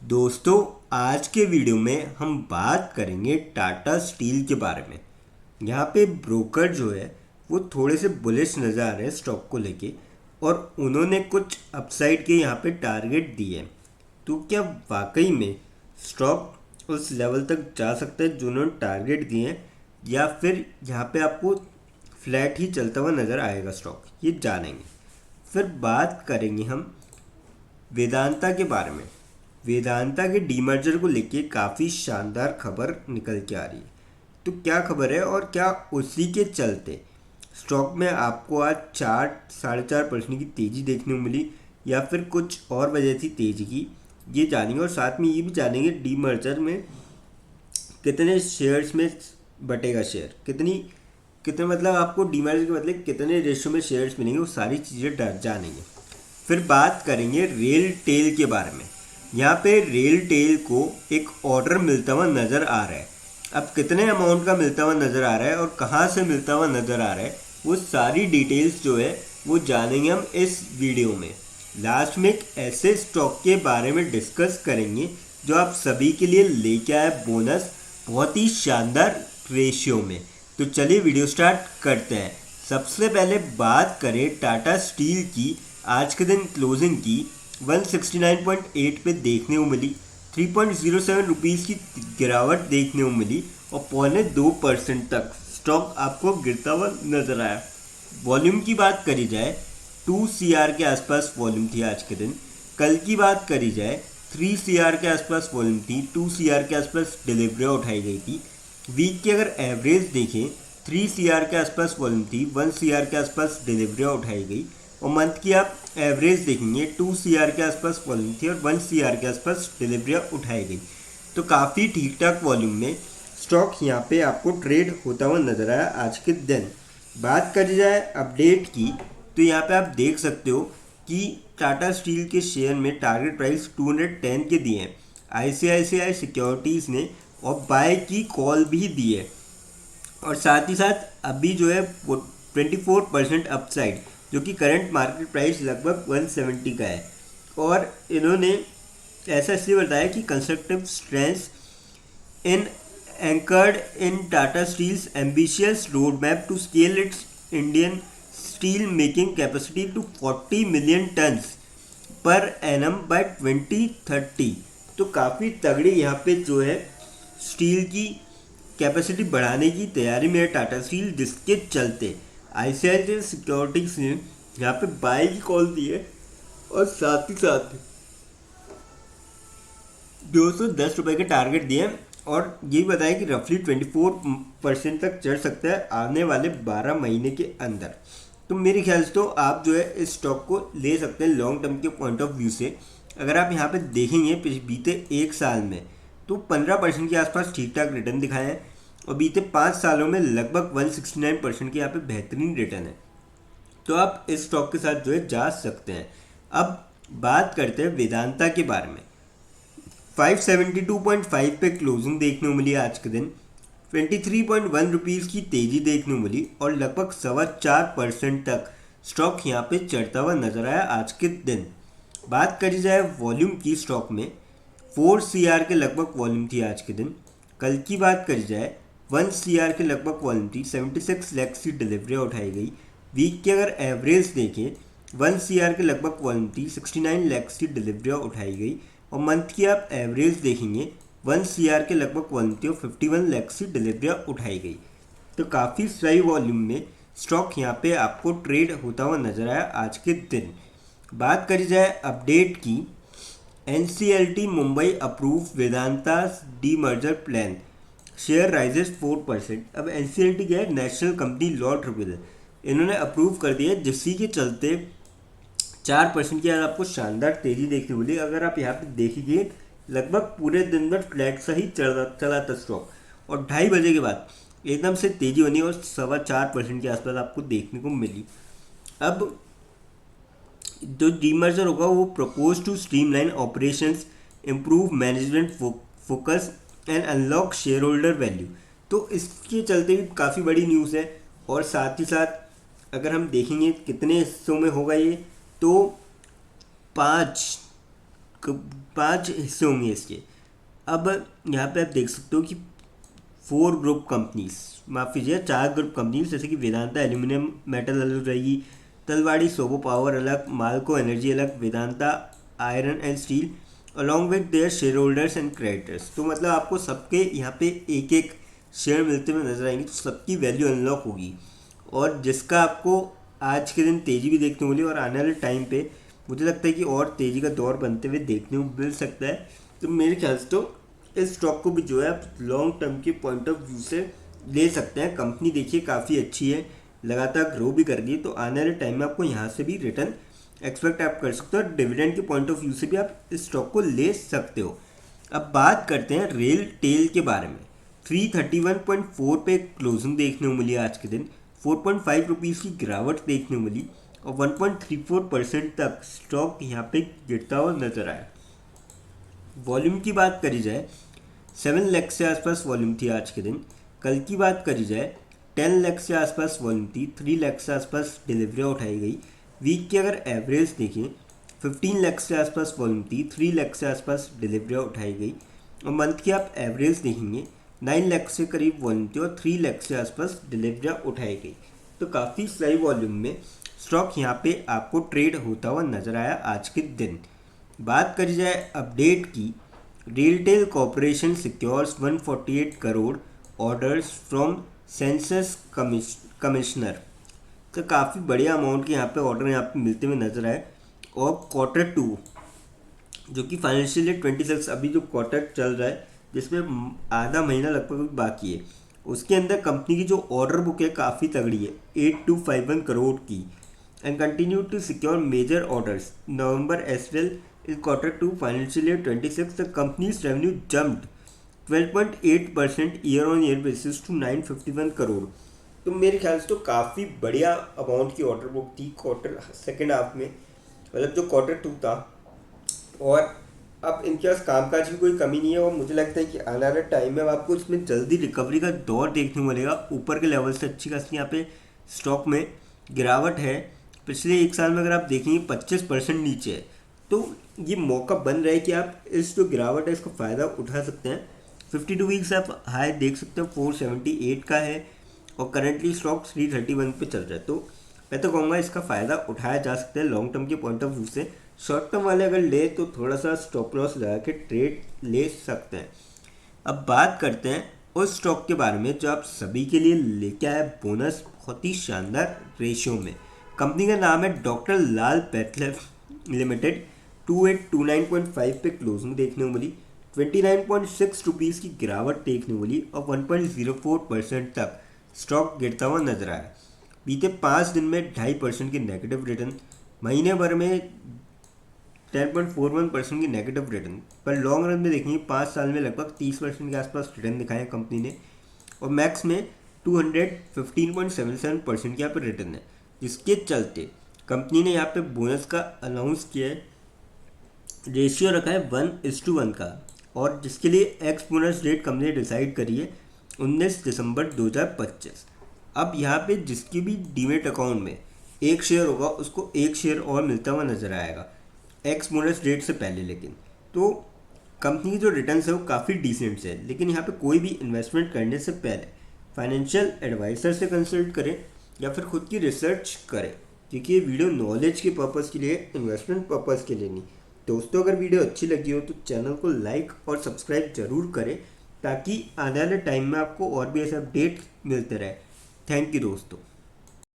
दोस्तों, आज के वीडियो में हम बात करेंगे टाटा स्टील के बारे में। यहाँ पे ब्रोकर जो है वो थोड़े से बुलिश नज़र आ रहे हैं स्टॉक को लेके, और उन्होंने कुछ अपसाइड के यहाँ पे टारगेट दिए हैं। तो क्या वाकई में स्टॉक उस लेवल तक जा सकता है जो उन्होंने टारगेट दिए हैं, या फिर यहाँ पे आपको फ्लैट ही चलता हुआ नज़र आएगा स्टॉक, ये जानेंगे। फिर बात करेंगे हम वेदांता के बारे में। वेदांता के डीमर्जर को लेके काफ़ी शानदार खबर निकल के आ रही है। तो क्या खबर है और क्या उसी के चलते स्टॉक में आपको आज 4-4.5% की तेज़ी देखने को मिली, या फिर कुछ और वजह थी तेज़ी की, ये जानेंगे। और साथ में ये भी जानेंगे डीमर्जर में कितने शेयर्स में बटेगा शेयर, कितने मतलब आपको डीमर्जर के मतलब कितने रेशो में शेयर्स मिलेंगे, वो सारी चीज़ें जानेंगे। फिर बात करेंगे रेल टेल के बारे में। यहाँ पे रेल टेल को एक ऑर्डर मिलता हुआ नज़र आ रहा है। अब कितने अमाउंट का मिलता हुआ नज़र आ रहा है और कहाँ से मिलता हुआ नज़र आ रहा है, वो सारी डिटेल्स जो है वो जानेंगे हम इस वीडियो में। लास्ट में एक ऐसे स्टॉक के बारे में डिस्कस करेंगे जो आप सभी के लिए लेके आए बोनस बहुत ही शानदार रेशियो में। तो चलिए वीडियो स्टार्ट करते हैं। सबसे पहले बात करें टाटा स्टील की। आज के दिन क्लोजिंग की 169.8 पे देखने को मिली। 3.07 रुपीज़ की गिरावट देखने को मिली और 0.2% तक स्टॉक आपको गिरता हुआ नजर आया। वॉल्यूम की बात करी जाए 2 CR के आसपास वॉल्यूम थी आज के दिन। कल की बात करी जाए 3 CR के आसपास वॉल्यूम थी, 2 CR के आसपास डिलीवरियाँ उठाई गई थी। वीक की अगर एवरेज देखें 3 CR के आसपास वॉल्यूम थी, 1 CR के आसपास डिलीवरियाँ उठाई गई। और मंथ की आप एवरेज देखेंगे 2 CR के आसपास वॉल्यूम थी और 1 CR के आसपास डिलीवरियाँ उठाई गई। तो काफ़ी ठीक ठाक वॉल्यूम में स्टॉक यहाँ पे आपको ट्रेड होता हुआ नजर आया आज के दिन। बात करी जाए अपडेट की, तो यहाँ पे आप देख सकते हो कि टाटा स्टील के शेयर में टारगेट प्राइस 210 के दिए हैं ICICI सिक्योरिटीज़ ने, और बाय की कॉल भी दी है। और साथ ही साथ अभी जो है वो 24% अपसाइड, जो कि करंट मार्केट प्राइस लगभग 170 का है। और इन्होंने ऐसा इसलिए बताया कि constructive strength in anchored in Tata Steel's ambitious road map to scale its Indian steel making capacity to 40 million tons per annum by 2030। तो काफ़ी तगड़ी यहाँ पे जो है स्टील की कैपेसिटी बढ़ाने की तैयारी में है टाटा स्टील, जिसके चलते ICICI सिक्योरिटीज़ ने यहाँ पे बाय की कॉल दी है। और साथ ही साथ 210 रुपये के टारगेट दिए हैं, और ये बताया कि रफली 24% तक चढ़ सकता है आने वाले 12 महीने के अंदर। तो मेरे ख्याल से तो आप जो है इस स्टॉक को ले सकते हैं लॉन्ग टर्म के पॉइंट ऑफ व्यू से। अगर आप यहाँ पे देखेंगे बीते एक साल में तो 15% के आसपास ठीक ठाक रिटर्न दिखाए हैं, और बीते 5 सालों में लगभग 169% के यहाँ पे बेहतरीन रिटर्न है। तो आप इस स्टॉक के साथ जो है जा सकते हैं। अब बात करते हैं वेदांता के बारे में। 572.5 पे क्लोजिंग देखने को मिली आज के दिन। 23.1 रुपीज़ की तेज़ी देखने को मिली और लगभग 4.25% तक स्टॉक यहाँ पे चढ़ता हुआ नजर आया आज के दिन। बात करी जाए वॉल्यूम की, स्टॉक में 4 CR के लगभग वॉल्यूम थी आज के दिन। कल की बात करी जाए 1 CR के लगभग वॉल्यूम थी, 76 लाख की डिलीवरियाँ उठाई गई। वीक की अगर एवरेज देखें 1 CR के लगभग वॉल्यूम थी, 69 लाख की डिलीवरियाँ उठाई गई। और मंथ की आप एवरेज देखेंगे 1 CR के लगभग वॉल्यूम थी और 51 लाख की डिलीवरियाँ उठाई गई। तो काफ़ी सही वॉल्यूम में स्टॉक यहाँ पे आपको ट्रेड होता हुआ नजर आया आज के दिन। बात करी जाए अपडेट की, NCLT Mumbai approve Vedanta D merger plan, share rises 4%। अब NCLT क्या है, नेशनल कंपनी लॉ ट्रिब्यूनल, इन्होंने अप्रूव कर दिया, जिसकी के चलते 4% की आज आपको शानदार तेज़ी देखने को मिली। अगर आप यहाँ पे देखिए लगभग पूरे दिन भर फ्लैट सा ही चला था स्टॉक, और 2:30 बजे के बाद एकदम से तेज़ी बनी और 4.25% के आसपास आपको देखने को मिली। अब जो डीमर्जर होगा वो propose to streamline operations, improve management focus and unlock shareholder value. तो इसके चलते भी काफ़ी बड़ी न्यूज़ है। और साथ ही साथ अगर हम देखेंगे कितने हिस्सों में होगा ये, तो 5 5 हिस्से होंगे इसके। अब यहाँ पे आप देख सकते हो कि 4 ग्रुप कंपनीज, माफ़ कीजिए 4 ग्रुप कंपनीज, जैसे कि वेदांता एल्यूमिनियम मेटल अलग रहेगी, तलवाड़ी सोबो पावर अलग, मालको एनर्जी अलग, Vedanta iron and steel along with their share holders and creditors. तो मतलब आपको सबके यहाँ पे एक एक शेयर मिलते हुए नजर आएंगे, तो सबकी वैल्यू अनलॉक होगी और जिसका आपको आज के दिन तेज़ी भी देखने को मिली और आने वाले टाइम पे मुझे लगता है कि और तेज़ी का दौर बनते हुए देखने को मिल सकता है। तो मेरे ख्याल से तो इस स्टॉक को भी जो है आप लॉन्ग टर्म के पॉइंट ऑफ व्यू से ले सकते हैं। कंपनी देखिए काफ़ी अच्छी है, लगातार ग्रो भी कर रही है, तो आने वाले टाइम में आपको यहाँ से भी रिटर्न एक्सपेक्ट आप कर सकते हो और डिविडेंड के पॉइंट ऑफ व्यू से भी आप इस स्टॉक को ले सकते हो। अब बात करते हैं रेल टेल के बारे में। 331.4 पे क्लोजिंग देखने को मिली आज के दिन, 4.5 रुपीज़ की गिरावट देखने को मिली और 1.34% तक स्टॉक यहाँ पे गिरता हुआ नजर आया। वॉल्यूम की बात करी जाए 7 लाख से आसपास वॉल्यूम थी आज के दिन। कल की बात करी जाए 10 लाख से आसपास वॉल्यूम थी, 3 लाख से आसपास डिलीवरियाँ उठाई गई। वीक की अगर एवरेज देखें 15 लाख से आसपास वॉल्यूम थी, 3 लाख से आसपास डिलीवरियाँ उठाई गई और मंथ की आप एवरेज देखेंगे 9 लाख से करीब वॉल्यूम थी और 3 लाख से आसपास डिलीवरियाँ उठाई गई। तो काफ़ी सही वॉल्यूम में स्टॉक यहाँ पे आपको ट्रेड होता हुआ नजर आया आज के दिन। बात करी जाए अपडेट की, RailTel corporation secures 148 crore orders from census commissioner. तो काफ़ी बढ़िया अमाउंट के यहाँ पे ऑर्डर यहाँ पे मिलते हुए नजर आए और Q2 जो कि फाइनेंशियल ईयर 26 अभी जो क्वार्टर चल रहा है जिसमें आधा महीना लगभग बाकी है, उसके अंदर कंपनी की जो ऑर्डर बुक है काफ़ी तगड़ी है 8251 करोड़ की and continue to secure major orders November as well in Q2 financial year 26. The company's revenue jumped 12.8% year on year basis to 951 crore. तो मेरे ख्याल से तो काफ़ी बढ़िया अमाउंट की ऑर्डर बुक थी क्वार्टर सेकेंड हाफ में, मतलब जो Q2 था। और अब इनके पास कामकाज की कोई कमी नहीं है और मुझे लगता है कि आने वाले टाइम में अब आपको इसमें जल्दी रिकवरी का दौर देखने को मिलेगा। ऊपर के लेवल से अच्छी खासी यहाँ पे स्टॉक में गिरावट है, पिछले एक साल में अगर आप देखेंगे 25% नीचे है, तो ये मौका बन रहा है कि आप इस जो गिरावट है इसका फ़ायदा उठा सकते हैं। 52 वीक्स आप हाई देख सकते हो 478 का है और करंटली स्टॉक 331 पे चल रहा है। तो मैं तो कहूँगा इसका फ़ायदा उठाया जा सकता है लॉन्ग टर्म के पॉइंट ऑफ व्यू से। शॉर्ट टर्म वाले अगर ले तो थोड़ा सा स्टॉप लॉस लगा के ट्रेड ले सकते हैं। अब बात करते हैं उस स्टॉक के बारे में जो आप सभी के लिए लेके आया बोनस बहुत ही शानदार रेशियो में। कंपनी का नाम है डॉक्टर लाल पैथलैब लिमिटेड। 2829.5 पे क्लोजिंग देखने को मिली, 29.6 रुपीज़ की गिरावट देखने को मिली और 1.04% तक स्टॉक गिरता हुआ नजर आया। बीते 5 दिन में 2.5% की नेगेटिव रिटर्न, महीने भर में 10.41% की नेगेटिव रिटर्न, पर लॉन्ग रन में देखेंगे 5 साल में लगभग 30% के आसपास रिटर्न दिखाया कंपनी ने और मैक्स में 215.77% की यहाँ पर रिटर्न है, जिसके चलते कंपनी ने यहाँ पे बोनस का अनाउंस किया है। रेशियो रखा है 1:1 का और जिसके लिए एक्स बोनस रेट कंपनी ने डिसाइड करी है 19 दिसंबर 2025। अब यहाँ पे जिसकी भी डीमेट अकाउंट में एक शेयर होगा उसको एक शेयर और मिलता हुआ नजर आएगा एक्स बोनस रेट से पहले। लेकिन तो कंपनी की जो रिटर्न है वो काफ़ी डिसेंट है, लेकिन यहाँ पे कोई भी इन्वेस्टमेंट करने से पहले फाइनेंशियल एडवाइज़र से कंसल्ट करें या फिर खुद की रिसर्च करें, क्योंकि ये वीडियो नॉलेज के पर्पज़ के लिए, इन्वेस्टमेंट पर्पज़ के लिए नहीं। दोस्तों अगर वीडियो अच्छी लगी हो तो चैनल को लाइक और सब्सक्राइब जरूर करें ताकि आने वाले टाइम में आपको और भी ऐसे अपडेट मिलते रहे। थैंक यू दोस्तों।